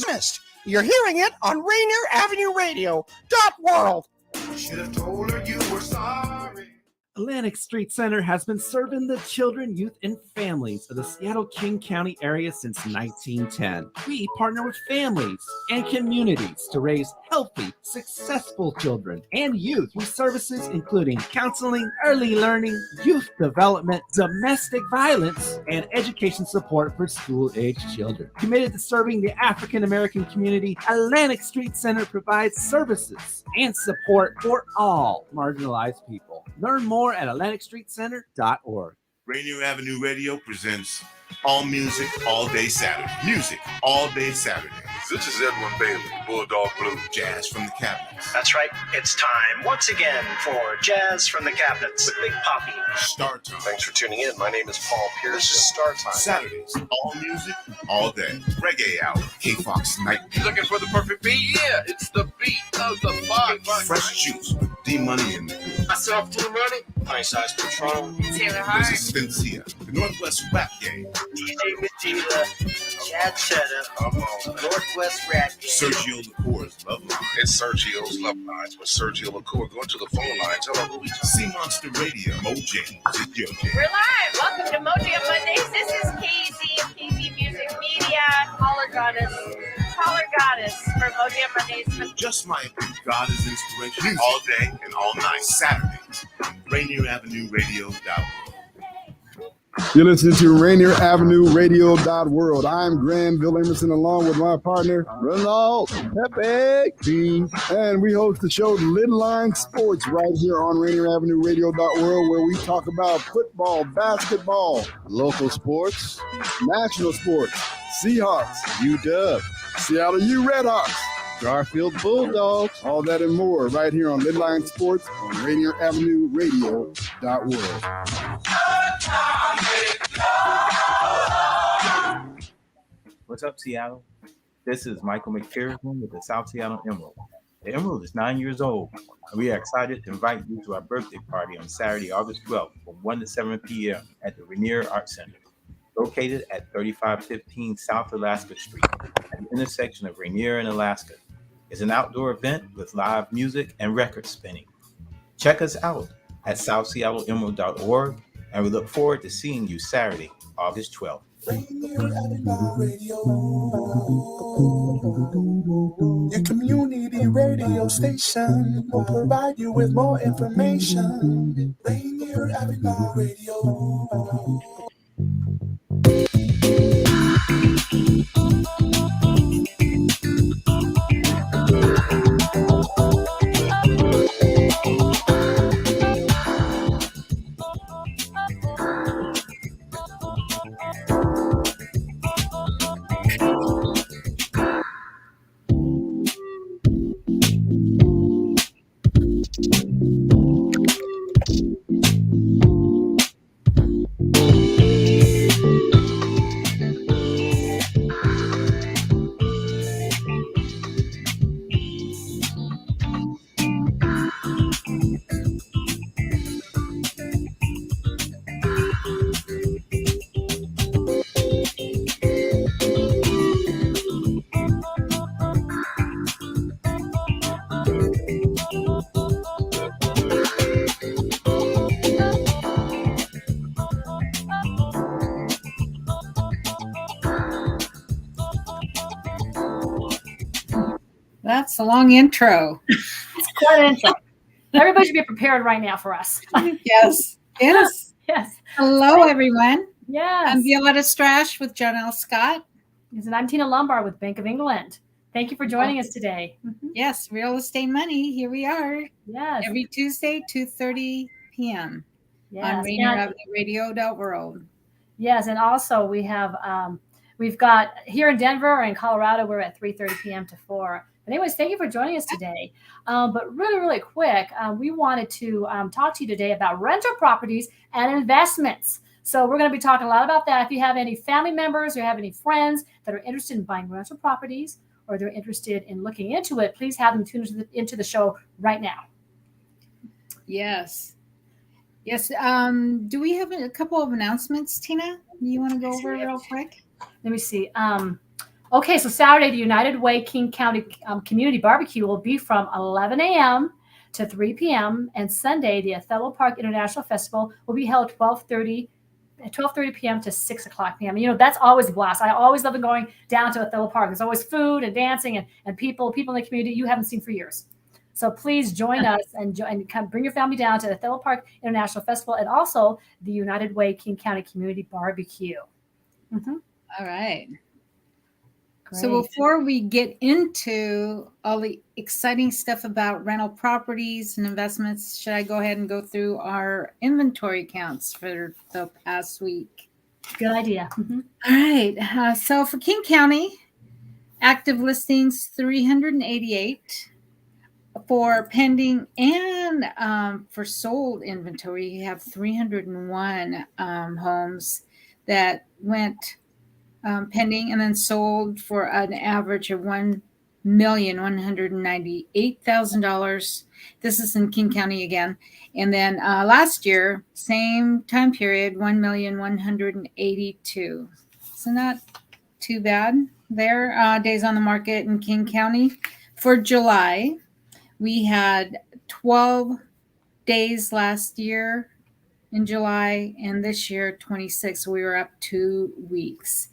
exist. You're hearing it on Rainier Avenue Radio .world. Should have told her you were sorry. Atlantic Street Center has been serving the children, youth, and families of the Seattle King County area since 1910. We partner with families and communities to raise healthy, successful children and youth through services including counseling, early learning, youth development, domestic violence, and education support for school-aged children. Committed to serving the African American community, Atlantic Street Center provides services and support for all marginalized people. Learn more at AtlanticStreetCenter.org. Rainier Avenue Radio presents All Music, All Day Saturday. Music, All Day Saturday. This is Edwin Bailey, Bulldog Blues. Jazz from the Cabinets. That's right. It's time once again for Jazz from the Cabinets with Big Poppy. Star Time. Thanks for tuning in. My name is Paul Pierce. This is Star Time. Saturdays, all music, all day. Reggae Hour. K-Fox Night. You looking for the perfect beat? Yeah, it's the beat of the box. Fresh Juice with D-Money in the Myself, D-Money. Nice Size Patron. Taylor Hart. This is Spencia, the Northwest Rap Game. DJ Matila. Chad Cheddar. Northwest Rap Game. Sergio Lacour's Love Line. It's Sergio's Love Lines with Sergio LaCour. Go to the phone line. Tell them who we talking. Sea Monster Radio. Mo James. It's your jam. We're live. Welcome to Mojo Mondays. This is KZ of KZ Music Media. Caller Goddess for Mojo Mondays. Just my God is inspiration. All day and all night. Saturdays. Rainier Avenue Radio. You're listening to Rainier Avenue Radio .world. I'm Granville Emerson along with my partner, Ronald Pepe. And we host the show Little Line Sports right here on Rainier Avenue Radio .world, where we talk about football, basketball, local sports, national sports, Seahawks, UW, Seattle U Redhawks, Garfield Bulldogs, all that and more right here on Little Line Sports on Rainier Avenue Radio .world. What's up, Seattle? This is Michael McPherson with the South Seattle Emerald. The Emerald is 9 years old, and we are excited to invite you to our birthday party on Saturday, August 12th from 1 to 7 p.m. at the Rainier Art Center, located at 3515 South Alaska Street at the intersection of Rainier and Alaska. It's an outdoor event with live music and record spinning. Check us out at southseattleemerald.org, and we look forward to seeing you Saturday, August 12th. Your community radio station will provide you with more information. Rainier Avenue Radio. That's a long intro. It's quite an intro. Everybody should be prepared right now for us. Yes. Yes. Yes. Hello, everyone. Yes. I'm Violeta Strash with Janelle Scott. And I'm Tina Lombard with Bank of England. Thank you for joining us today. Mm-hmm. Yes, Real Estate Money. Here we are. Yes. Every Tuesday, 2:30 p.m. Yes. on Rainier Avenue Radio .world. Yes, and also we have we've got here in Denver and Colorado, we're at 3:30 p.m. to 4. But anyways, thank you for joining us today. But really quick, we wanted to talk to you today about rental properties and investments. So we're going to be talking a lot about that. If you have any family members or have any friends that are interested in buying rental properties or they're interested in looking into it, please have them tune into the show right now. Yes. Yes. Do we have a couple of announcements, Tina? You want to go over it real quick? Let me see. Okay, so Saturday, the United Way King County Community Barbecue will be from 11 a.m. to 3 p.m. And Sunday, the Othello Park International Festival will be held 12:30 p.m. to 6 o'clock p.m. You know, that's always a blast. I always love going down to Othello Park. There's always food and dancing and people in the community you haven't seen for years. So please join us and come bring your family down to the Othello Park International Festival and also the United Way King County Community Barbecue. Mm-hmm. All right. Great. So before we get into all the exciting stuff about rental properties and investments, should I go ahead and go through our inventory counts for the past week? Good idea. Mm-hmm. All right. So for King County, active listings 388. For pending and for sold inventory, you have 301 homes that went pending and then sold for an average of $1,198,000. This is in King County again. And then last year, same time period, $1,182,000. So not too bad there. Days on the market in King County. For July, we had 12 days last year in July, and this year 26. So we were up 2 weeks.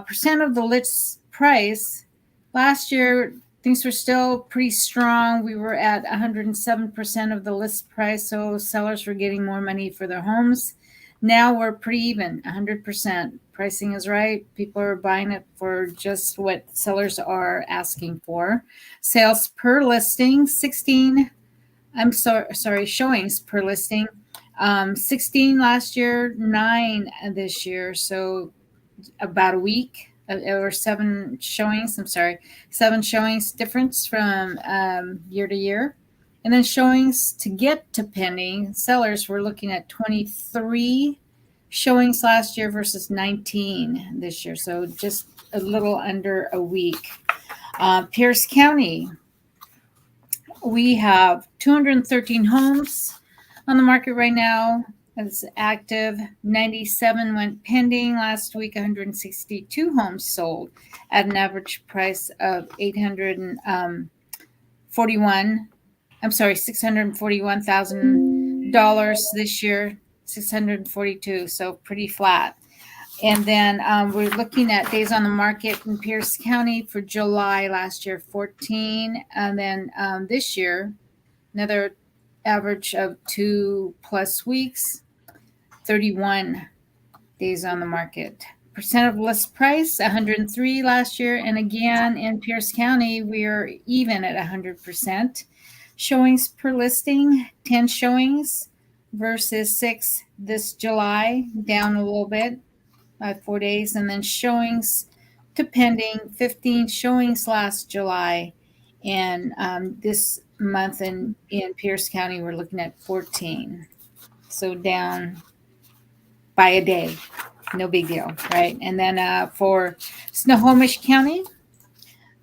Percent of the list price last year, things were still pretty strong. We were at 107% of the list price, so sellers were getting more money for their homes. Now we're pretty even, 100%. Pricing is right. People are buying it for just what sellers are asking for. Sales per listing, showings per listing. 16 last year, 9 this year. So about a week or 7 showings. 7 showings difference from year to year. And then showings to get to pending, sellers were looking at 23 showings last year versus 19 this year. So just a little under a week. Pierce County, we have 213 homes on the market right now. It's active. 97 went pending last week. 162 homes sold at an average price of $641,000 this year, 642. So pretty flat. And then we're looking at days on the market in Pierce County for July last year, 14. And then this year, another average of 2+ weeks, 31 days on the market. Percent of list price, 103 last year. And again, in Pierce County, we are even at 100%. Showings per listing, 10 showings versus 6 this July, down a little bit by 4 days. And then showings to pending, 15 showings last July. And this month in Pierce County, we're looking at 14. So down by a day. No big deal, right? And then for Snohomish County,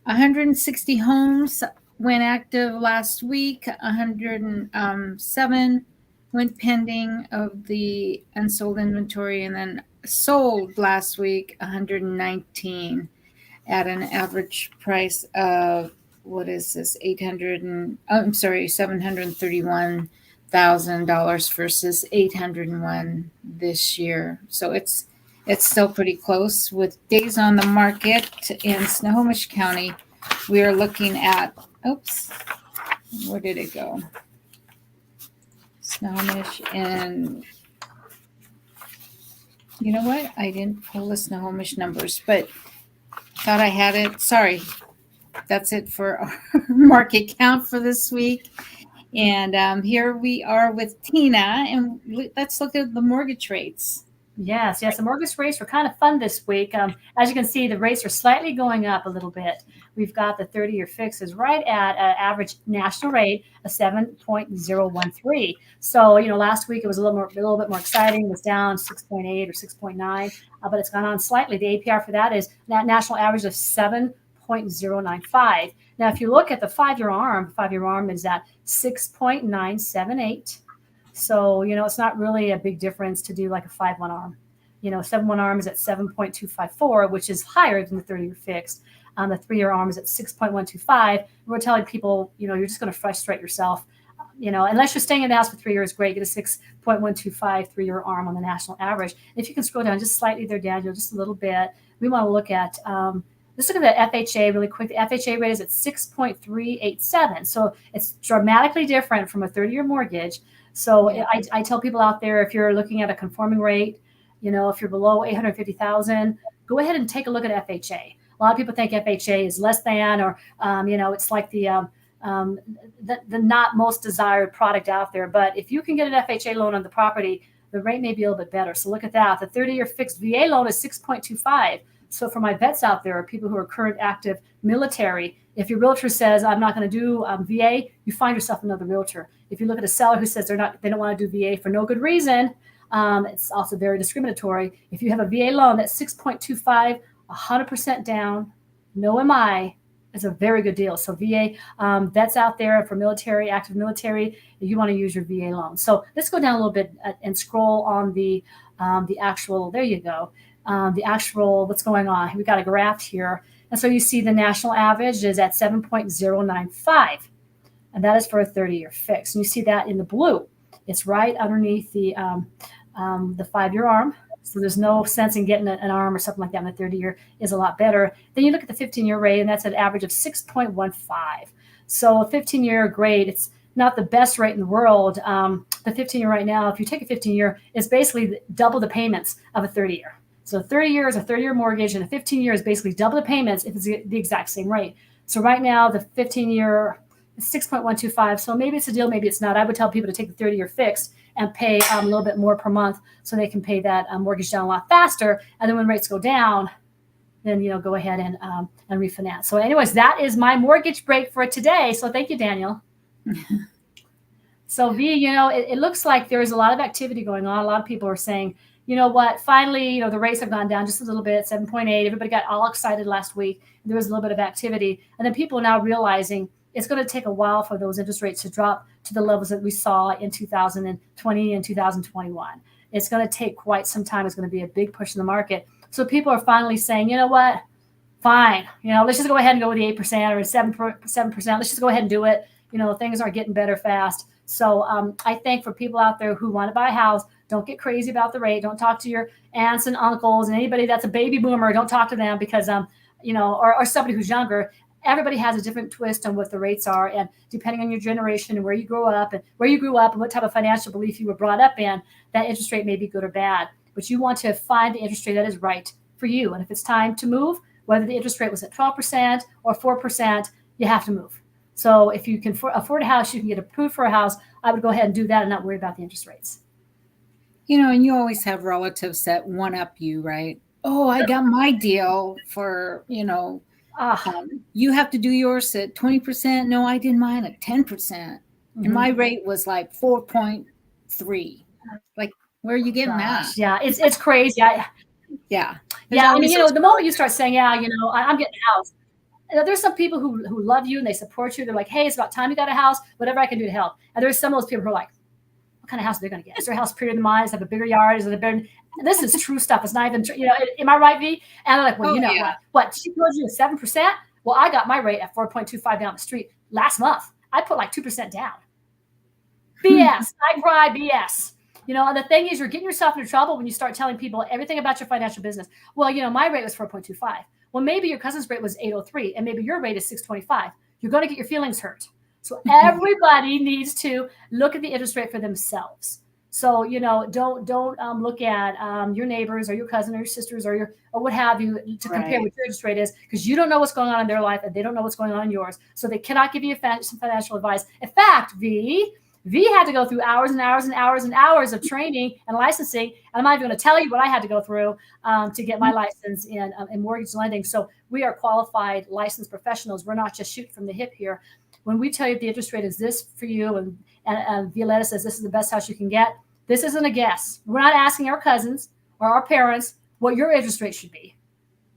160 homes went active last week. 107 went pending of the unsold inventory, and then sold last week 119 at an average price of $731,000 versus 801 this year. So it's still pretty close. With days on the market in Snohomish County, we are looking at, where did it go? Snohomish, and you know what? I didn't pull the Snohomish numbers, but thought I had it. Sorry. That's it for our market count for this week. And here we are with Tina, and let's look at the mortgage rates. Yes. The mortgage rates were kind of fun this week. As you can see, the rates are slightly going up a little bit. We've got the 30-year fix is right at an average national rate of 7.013. So, last week it was a little bit more exciting. It was down 6.8 or 6.9, but it's gone on slightly. The APR for that is that national average of 7.095. Now, if you look at the 5-year arm is at 6.978. So, it's not really a big difference to do like a 5-1 arm. 7-1 ARM is at 7.254, which is higher than the 30-year fixed. The 3-year ARM is at 6.125. We're telling people, you're just going to frustrate yourself. Unless you're staying in the house for 3 years, great. Get a 6.125 3-year ARM on the national average. If you can scroll down just slightly there, Daniel, just a little bit, we want to look at let's look at the FHA really quick. The FHA rate is at 6.387. So it's dramatically different from a 30-year mortgage. So I tell people out there, if you're looking at a conforming rate, if you're below 850,000, go ahead and take a look at FHA. A lot of people think FHA is less than, or it's like the not most desired product out there. But if you can get an FHA loan on the property, the rate may be a little bit better. So look at that. The 30-year fixed VA loan is 6.25. So for my vets out there, people who are current active military, if your realtor says, I'm not going to do VA, you find yourself another realtor. If you look at a seller who says they don't want to do VA for no good reason, it's also very discriminatory. If you have a VA loan that's 6.25, 100% down, no MI, is a very good deal. So VA vets out there for military, active military, you want to use your VA loan. So let's go down a little bit and scroll on the actual, there you go, the actual, what's going on. We got a graph here. And so you see the national average is at 7.095. And that is for a 30-year fix. And you see that in the blue. It's right underneath the 5-year ARM. So there's no sense in getting an ARM or something like that. And the 30-year is a lot better. Then you look at the 15-year rate, and that's an average of 6.15. So a 15-year grade, it's not the best rate in the world. The 15-year right now, if you take a 15-year, it's basically double the payments of a 30-year. So 30 years, a 30-year mortgage, and a 15-year is basically double the payments if it's the exact same rate. So right now, the 15-year is 6.125. So maybe it's a deal, maybe it's not. I would tell people to take the 30-year fixed and pay a little bit more per month so they can pay that mortgage down a lot faster. And then when rates go down, then, go ahead and refinance. So anyways, that is my mortgage break for today. So thank you, Daniel. So V, it looks like there's a lot of activity going on. A lot of people are saying, you know what, finally, the rates have gone down just a little bit, 7.8. Everybody got all excited last week. There was a little bit of activity. And then people are now realizing it's going to take a while for those interest rates to drop to the levels that we saw in 2020 and 2021. It's going to take quite some time. It's going to be a big push in the market. So people are finally saying, you know what, fine. Let's just go ahead and go with the 8% or 7%. Let's just go ahead and do it. Things aren't getting better fast. So I think for people out there who want to buy a house, don't get crazy about the rate. Don't talk to your aunts and uncles and anybody that's a baby boomer. Don't talk to them because, or somebody who's younger. Everybody has a different twist on what the rates are. And depending on your generation and where you grew up and what type of financial belief you were brought up in, that interest rate may be good or bad. But you want to find the interest rate that is right for you. And if it's time to move, whether the interest rate was at 12% or 4%, you have to move. So if you can afford a house, you can get approved for a house. I would go ahead and do that and not worry about the interest rates. And you always have relatives that one-up you, right? Oh, I got my deal for, you have to do yours at 20%. No, I did mine at 10%. Mm-hmm. And my rate was like 4.3. Like, where are you getting that? Yeah, it's crazy. Yeah. The moment you start saying, I'm getting a house. There's some people who love you and they support you. They're like, hey, it's about time you got a house, whatever I can do to help. And there's some of those people who are like, what kind of house are they going to get? Is their house prettier than mine? Does it have a bigger yard? Is it a bigger? This is true stuff. It's not even, am I right, V? And they're like, well, what? She told you 7%? Well, I got my rate at 4.25 down the street last month. I put like 2% down. BS. I cry BS. And the thing is, you're getting yourself into trouble when you start telling people everything about your financial business. Well, my rate was 4.25. Well, maybe your cousin's rate was 803, and maybe your rate is 625. You're going to get your feelings hurt. So everybody needs to look at the interest rate for themselves. So, don't look at your neighbors or your cousin or your sisters or what have you to compare what your interest rate is, because you don't know what's going on in their life and they don't know what's going on in yours. So they cannot give you some financial advice. In fact, V had to go through hours and hours and hours and hours of training and licensing. And I'm not even going to tell you what I had to go through to get my license in mortgage lending. So we are qualified licensed professionals. We're not just shooting from the hip here. When we tell you the interest rate is this for you and Violeta says this is the best house you can get, this isn't a guess. We're not asking our cousins or our parents what your interest rate should be,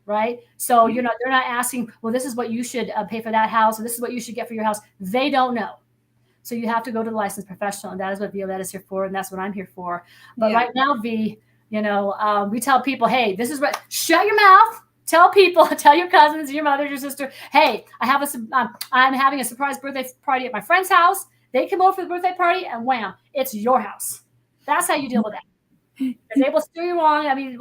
right? So they're not asking, well, this is what you should pay for that house, or this is what you should get for your house. They don't know. So you have to go to the licensed professional, and that is what Violeta is here for, and that's what I'm here for. But right now, V, We tell people, hey, this is what. Shut your mouth. Tell people, tell your cousins, your mother, your sister, hey, I'm having a surprise birthday party at my friend's house. They come over for the birthday party, and wham, it's your house. That's how you deal with that. They will steer you wrong. I mean,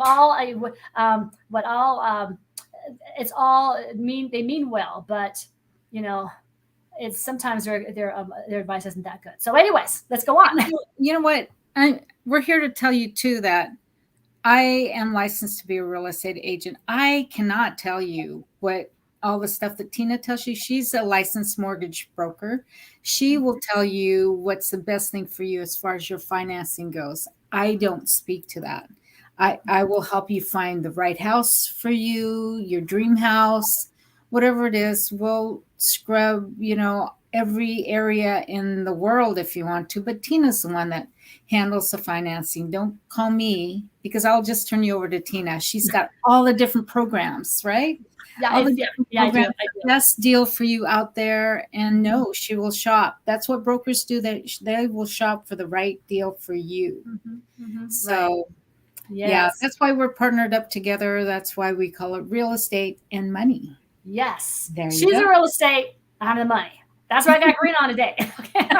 it's all mean. They mean well, but it's sometimes their advice isn't that good. So, anyways, let's go on. You know what? We're here to tell you too that I am licensed to be a real estate agent. I cannot tell you what all the stuff that Tina tells you. She's a licensed mortgage broker. She will tell you what's the best thing for you as far as your financing goes. I don't speak to that. I will help you find the right house for you, your dream house, whatever it is. We'll scrub, every area in the world if you want to. But Tina's the one that handles the financing. Don't call me because I'll just turn you over to Tina. She's got all the different programs, right? Yeah, all the different programs. I do. Best deal for you out there. And no, she will shop. That's what brokers do. They will shop for the right deal for you. So yeah, that's why we're partnered up together. That's why we call it real estate and money. Yes. She's a real estate. I'm the money. That's what I got green on today. Okay.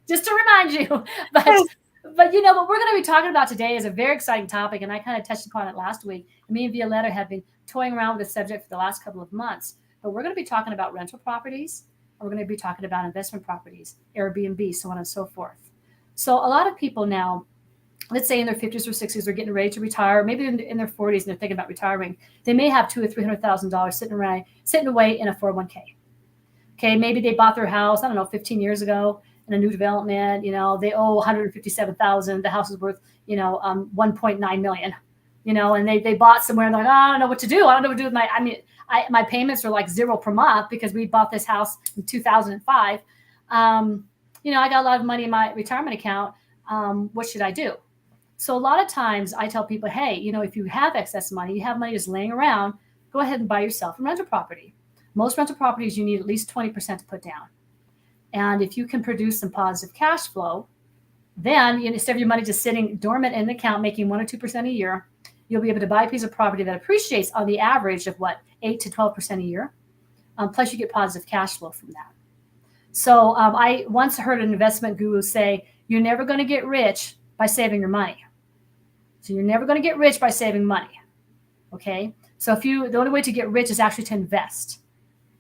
Just to remind you. But what we're going to be talking about today is a very exciting topic, and I kind of touched upon it last week. Me and Violeta have been toying around with the subject for the last couple of months. But we're going to be talking about rental properties, and we're going to be talking about investment properties, Airbnb, so on and so forth. So a lot of people now, let's say in their 50s or 60s, they're getting ready to retire, maybe in their 40s and they're thinking about retiring. They may have $200,000 or $300,000 sitting away in a 401k. Okay, maybe they bought their house, 15 years ago in a new development. They owe $157,000. The house is worth, $1.9 million. And they bought somewhere and they're like, I don't know what to do. I don't know what to do with my payments are like $0 per month because we bought this house in 2005. I got a lot of money in my retirement account. What should I do? So a lot of times I tell people, hey, if you have excess money, you have money just laying around, go ahead and buy yourself a rental property. Most rental properties, you need at least 20% to put down. And if you can produce some positive cash flow, then instead of your money just sitting dormant in an account, making 1 or 2% a year, you'll be able to buy a piece of property that appreciates on the average of 8 to 12% a year. Plus you get positive cash flow from that. So I once heard an investment guru say, you're never going to get rich by saving your money. So you're never going to get rich by saving money. Okay. So the only way to get rich is actually to invest,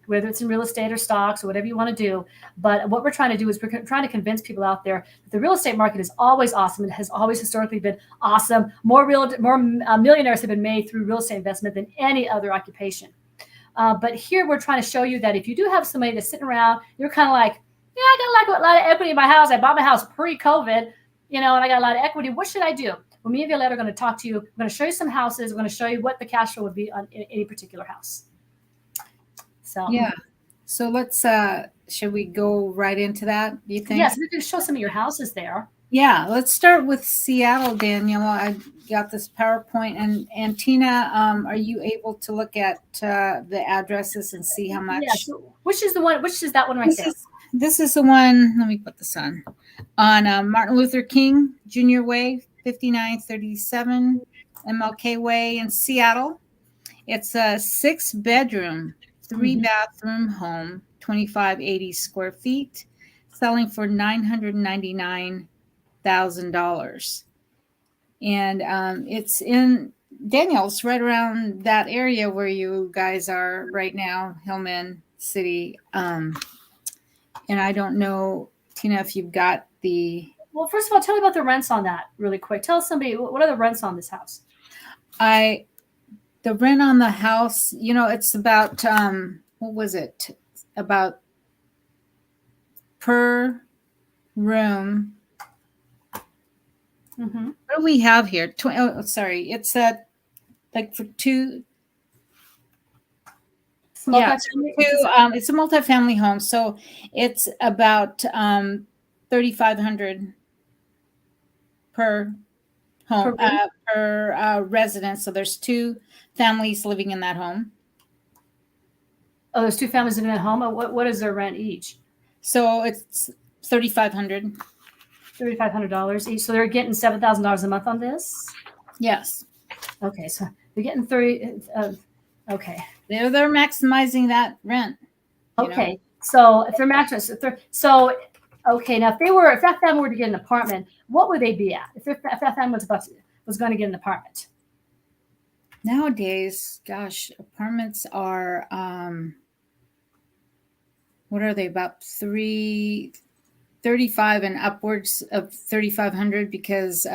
whether it's in real estate or stocks or whatever you want to do. But what we're trying to do is we're trying to convince people out there that the real estate market is always awesome. It has always historically been awesome. More millionaires have been made through real estate investment than any other occupation. But here we're trying to show you that if you do have somebody that's sitting around, you're kind of like, I got a lot of equity in my house. I bought my house pre-COVID, and I got a lot of equity. What should I do? Well, me and Violeta are going to talk to you. We're going to show you some houses. We're going to show you what the cash flow would be on any particular house. So yeah. So let's should we go right into that? Do you think? Yes, we can show some of your houses there. Yeah, let's start with Seattle, Daniel. I got this PowerPoint, and Tina, are you able to look at the addresses and see how much? Yes. Which is that one right there? This is the one. Let me put this on Martin Luther King Jr. Way, 5937 MLK Way in Seattle. It's a 6-bedroom, 3-bathroom home, 2,580 square feet, selling for $999,000. And it's in Daniel's right around that area where you guys are right now, Hillman City. And I don't know, Tina, if you've got the... Well, first of all, tell me about the rents on that really quick. Tell somebody, what are the rents on this house? The rent on the house, it's about, what was it? About per room. Mm-hmm. What do we have here? It's like for two. It's a multifamily home, so it's about $3,500 per home per residence. So there's 2 families living in that home. Oh, there's 2 families living in that home. What is their rent each? So it's $3,500. $3,500 each. So they're getting $7,000 a month on this. Yes. Okay, so they're getting 30. Okay. They're maximizing that rent. Okay. So if they're mattress, okay. Now if that family were to get an apartment, what would they be at? If that family was going to get an apartment? Nowadays, gosh, apartments are what are they, about 35 and upwards of 3,500 because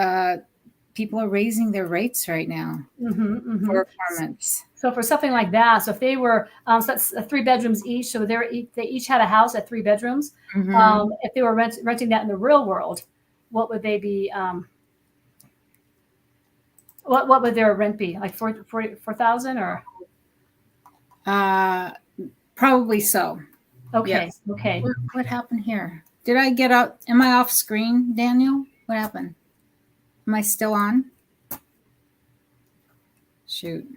people are raising their rates right now for apartments. So for something like that, so if they were, so that's 3 bedrooms each, so they each had a house at 3 bedrooms. If they were renting that in the real world, what would they be? What would their rent be? Like 4,000 or? Probably so. Okay. Yes. Okay. What happened here? Did I get out? Am I off screen, Daniel? What happened? Am I still on? Shoot.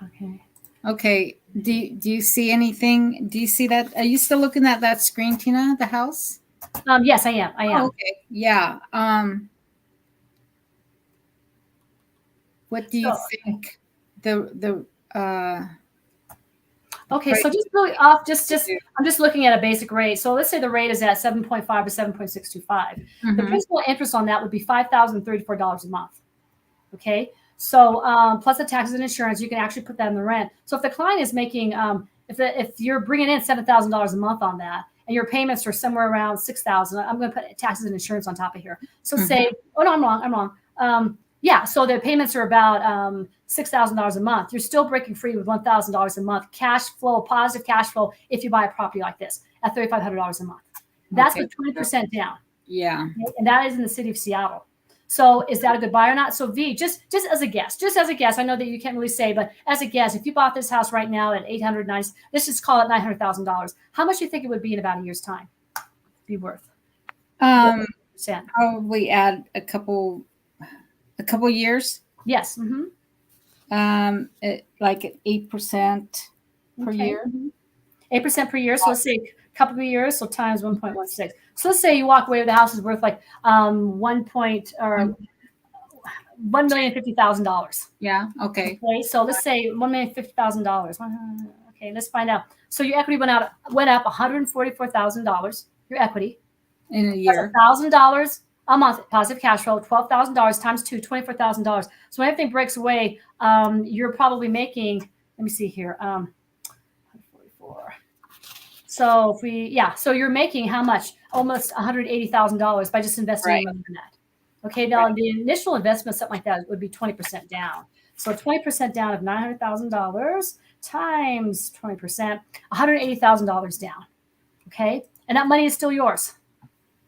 Okay. Okay. Do you see anything? Do you see that? Are you still looking at that screen, Tina? The house? Yes, I am. Oh, okay. Yeah. What do you think? Okay, so just really off, I'm just looking at a basic rate. So let's say the rate is at 7.5 or 7.625. The principal interest on that would be $5,034 a month. Okay, so plus the taxes and insurance, you can actually put that in the rent. So if the client is making, if you're bringing in $7,000 a month on that, and your payments are somewhere around $6,000, I'm going to put taxes and insurance on top of here. So say, oh no, I'm wrong. Yeah, so their payments are about $6,000 a month. You're still breaking free with $1,000 a month cash flow, positive cash flow, if you buy a property like this at $3,500 a month. That's with 20% down. Yeah. And that is in the city of Seattle. So is that a good buy or not? So V, just as a guess, I know that you can't really say, but as a guess, if you bought this house right now at $890, let's just call it $900,000. How much do you think it would be in about a year's time? Be worth? Probably add a couple years. Yes. Like 8% per year. 8% per year. So let's say a couple of years. So times 1.16. So let's say you walk away with the house is worth like $1,050,000. Yeah. Okay. So let's say $1,050,000. Okay. Let's find out. So your equity went up $144,000. Your equity in a year. That's $1,000 a month positive cash flow. $12,000 times 2, $24,000. So when everything breaks away, you're probably making. Let me see here. 144. So so you're making how much? Almost $180,000 by just investing in that. Okay, now the initial investment, something like that, would be 20% down. So 20% down of $900,000 times 20%, $180,000 down. Okay, and that money is still yours.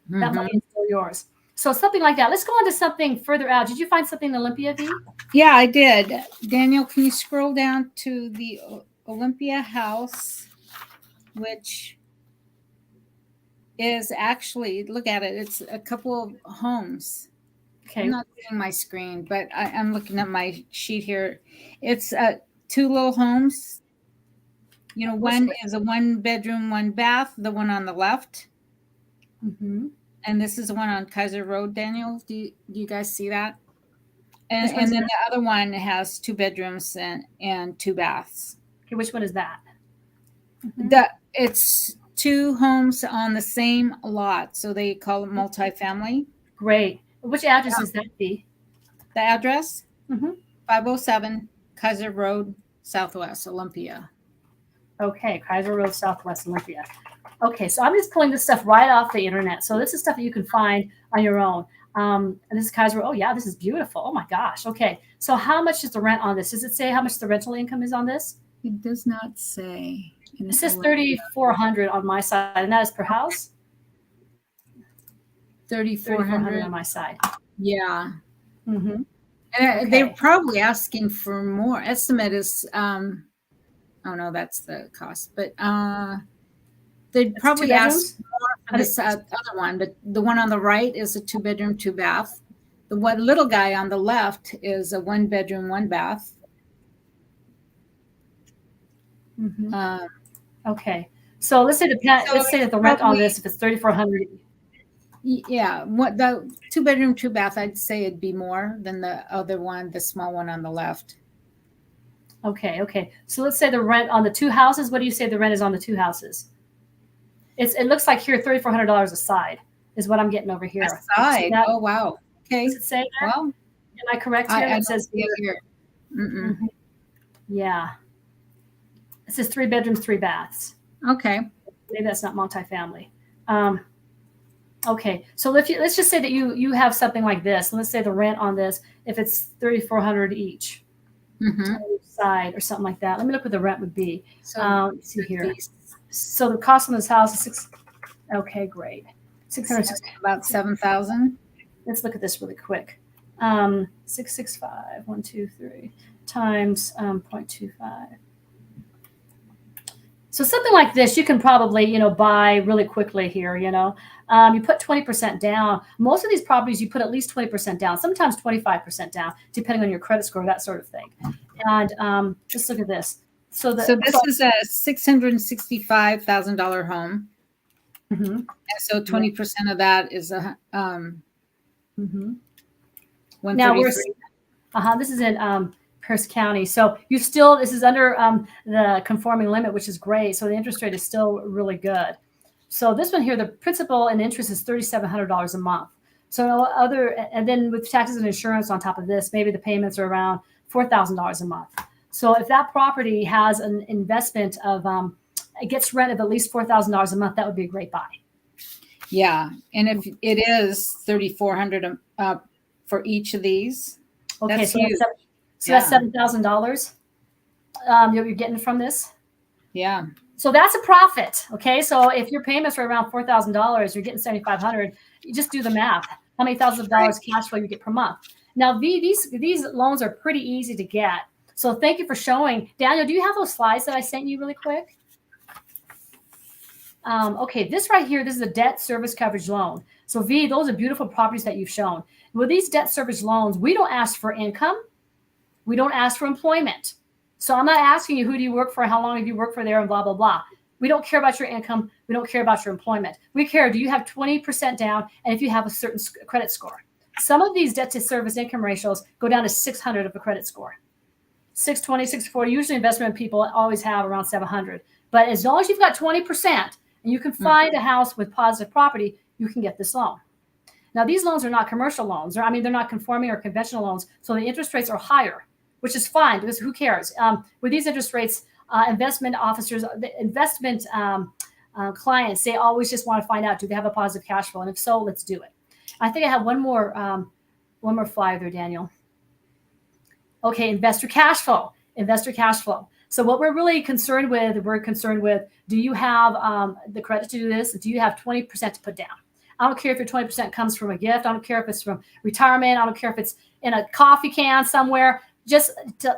That money is still yours. So something like that. Let's go on to something further out. Did you find something in Olympia, V? Yeah, I did. Daniel, can you scroll down to the Olympia house, which is actually, look at it. It's a couple of homes. Okay. I'm not seeing my screen, but I'm looking at my sheet here. It's 2 little homes. You know, one is a 1 bedroom, 1 bath, the one on the left. And this is the one on Kaiser Road, Daniel. Do you guys see that? And then the other one has 2 bedrooms and 2 baths. Okay, which one is that? It's 2 homes on the same lot, so they call it multifamily. Great. Which address is that, V? The address? 507 Kaiser Road, Southwest, Olympia. Okay, Kaiser Road, Southwest, Olympia. Okay, so I'm just pulling this stuff right off the internet. So this is stuff that you can find on your own. And this is Kaiser Road. Oh, yeah, this is beautiful. Oh, my gosh. Okay, so how much is the rent on this? Does it say how much the rental income is on this? It does not say. It says $3,400 on my side, and that is per house? $3,400 on my side. Yeah. And they're probably asking for more. Estimate is, oh no, that's the cost. But they'd probably ask more for this other one. But the one on the right is a 2 bedroom, 2 bath. The one little guy on the left is a 1 bedroom, 1 bath. Okay, so let's say that the rent on this, if it's $3,400. Yeah, what the 2-bedroom, 2-bath, I'd say it'd be more than the other one, the small one on the left. Okay. So let's say the rent on the 2 houses. What do you say the rent is on the 2 houses? It looks like here $3,400 a side is what I'm getting over here. A side? Oh, wow. Okay. Does it say there? Well, am I correct here? I It says see it here. Mhm. Yeah. It says 3 bedrooms, 3 baths. Okay. Maybe that's not multifamily. Okay, so let's just say that you have something like this. Let's say the rent on this, if it's $3,400 each on each side or something like that. Let me look what the rent would be. So Let's see here. So the cost on this house is $6. Okay, great. 660. About 7,000. Let's look at this really quick. 665, 123 times 0.25. So something like this, you can probably, buy really quickly here, You put 20% down. Most of these properties, you put at least 20% down, sometimes 25% down, depending on your credit score, that sort of thing. And just look at this. So this is a $665,000 home. Mm-hmm. And so 20% of that is a mm-hmm. 133. Now this is in Pierce County. So this is under the conforming limit, which is great. So the interest rate is still really good. So this one here, the principal and interest is $3,700 a month. So and then with taxes and insurance on top of this, maybe the payments are around $4,000 a month. So if that property has an investment of, it gets rent of at least $4,000 a month, that would be a great buy. Yeah. And if it is $3,400 for each of these, okay, that's so huge. That's $7,000 you're getting from this. Yeah. So that's a profit. Okay. So if your payments are around $4,000, you're getting $7,500. You just do the math. How many thousands of dollars cash flow you get per month? Now, these loans are pretty easy to get. So thank you for showing. Daniel, do you have those slides that I sent you really quick? Okay, this right here, this is a debt service coverage loan. So those are beautiful properties that you've shown. With these debt service loans, we don't ask for income. We don't ask for employment. So I'm not asking you who do you work for, how long have you worked for there, and blah, blah, blah. We don't care about your income. We don't care about your employment. We care, do you have 20% down, and if you have a certain credit score. Some of these debt to service income ratios go down to 600 of a credit score. 620, 640. Usually investment people always have around 700. But as long as you've got 20% and you can find a house with positive property, you can get this loan. Now, these loans are not commercial loans. They're not conforming or conventional loans. So the interest rates are higher, which is fine because who cares? With these interest rates, investment officers, investment clients, they always just want to find out, do they have a positive cash flow? And if so, let's do it. I think I have one more flyer there, Daniel. Okay, investor cash flow. So what we're really concerned with, do you have the credit to do this? Do you have 20% to put down? I don't care if your 20% comes from a gift. I don't care if it's from retirement. I don't care if it's in a coffee can somewhere. Just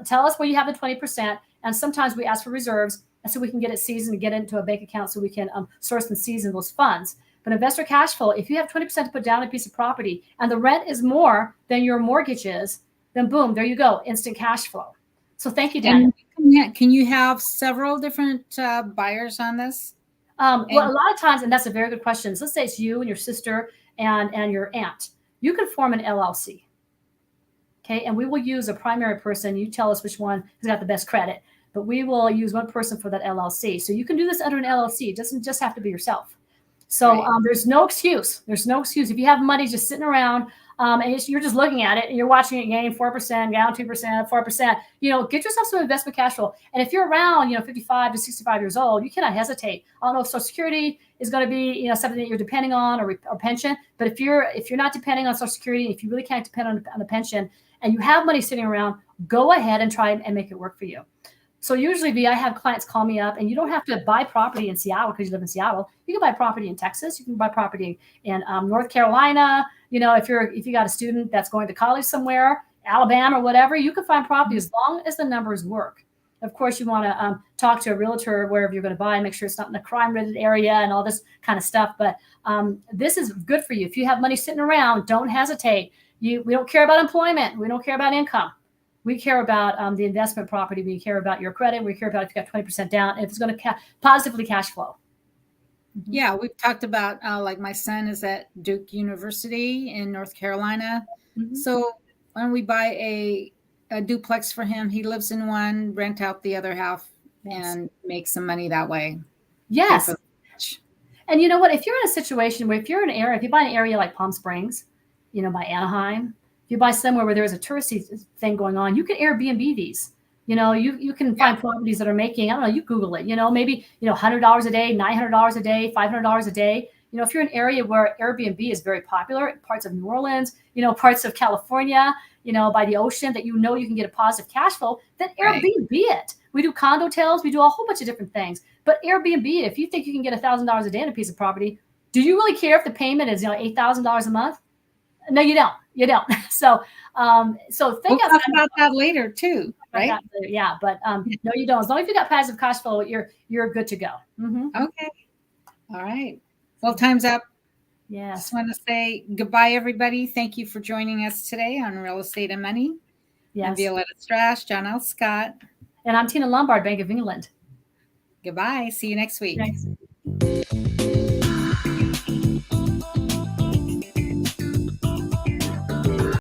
tell us where you have the 20%. And sometimes we ask for reserves, and so we can get it seasoned and get it into a bank account so we can source and season those funds. But investor cash flow, if you have 20% to put down a piece of property and the rent is more than your mortgage is, then boom, there you go, instant cash flow. So thank you, Daniel. And can you have several different buyers on this? Well, a lot of times, and that's a very good question. So let's say it's you and your sister and your aunt. You can form an LLC. Okay, and we will use a primary person. You tell us which one has got the best credit, but we will use one person for that LLC. So you can do this under an LLC. It doesn't just have to be yourself. So there's no excuse. There's no excuse. If you have money just sitting around and you're just looking at it and you're watching it gain 4%, down 2%, 4%, get yourself some investment cash flow. And if you're around, 55 to 65 years old, you cannot hesitate. I don't know if Social Security is going to be, something that you're depending on or pension. But if you're not depending on Social Security, if you really can't depend on a pension and you have money sitting around, go ahead and try and make it work for you. So usually, I have clients call me up, and you don't have to buy property in Seattle because you live in Seattle. You can buy property in Texas. You can buy property in North Carolina. If you got a student that's going to college somewhere, Alabama or whatever, you can find property as long as the numbers work. Of course, you want to talk to a realtor wherever you're going to buy and make sure it's not in a crime-ridden area and all this kind of stuff. But this is good for you. If you have money sitting around, don't hesitate. We don't care about employment. We don't care about income. We care about the investment property. We care about your credit. We care about if you got 20% down, if it's going to positively cash flow. Yeah, we've talked about like my son is at Duke University in North Carolina. So when we buy a duplex for him, he lives in one, rent out the other half, and make some money that way. Yes. And you know what? If you're in a situation where if you're in an area, if you buy an area like Palm Springs, by Anaheim, if you buy somewhere where there's a touristy thing going on, you can Airbnb these. You can find properties that are making, I don't know, you Google it, maybe, $100 a day, $900 a day, $500 a day. If you're in an area where Airbnb is very popular, parts of New Orleans, parts of California, by the ocean that you can get a positive cash flow, then Airbnb it. We do condo hotels, we do a whole bunch of different things. But Airbnb, if you think you can get $1,000 a day on a piece of property, do you really care if the payment is $8,000 a month? No, you don't. You don't. So think we'll talk about that later too, right? Yeah, but no, you don't. As long as you got passive cash flow, you're good to go. Okay. All right. Well, time's up. Yeah. Just want to say goodbye, everybody. Thank you for joining us today on Real Estate and Money. Yes. I'm Violeta Strash, John L. Scott. And I'm Tina Lombard, Bank of England. Goodbye. See you next week. Thanks.